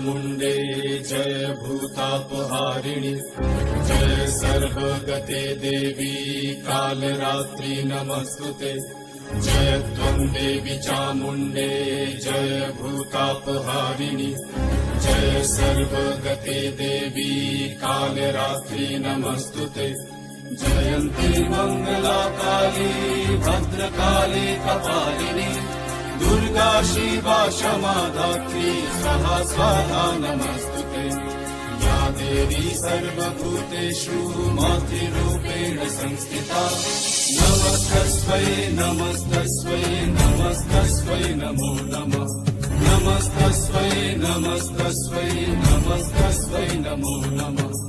चामुण्डे जय भूतापहारिणि जय सर्वगते देवी कालरात्रि नमस्तुते जय त्वं देवी चामुण्डे जय भूतापहारिणि जय सर्वगते देवी कालरात्रि नमस्तुते जयन्ती मङ्गला काली भद्रकाली कपालिनी दुर्गा शिवा क्षमा धात्री स्वाहा स्वाहा नमस्तुते या देवी सर्वभूतेषु मातृरूपेण संस्थिता नमस्तस्मै नमस्तस्मै नमस्तस्मै नमो नमः नमस्तस्मै नमस्तस्मै नमस्तस्मै नमो नमः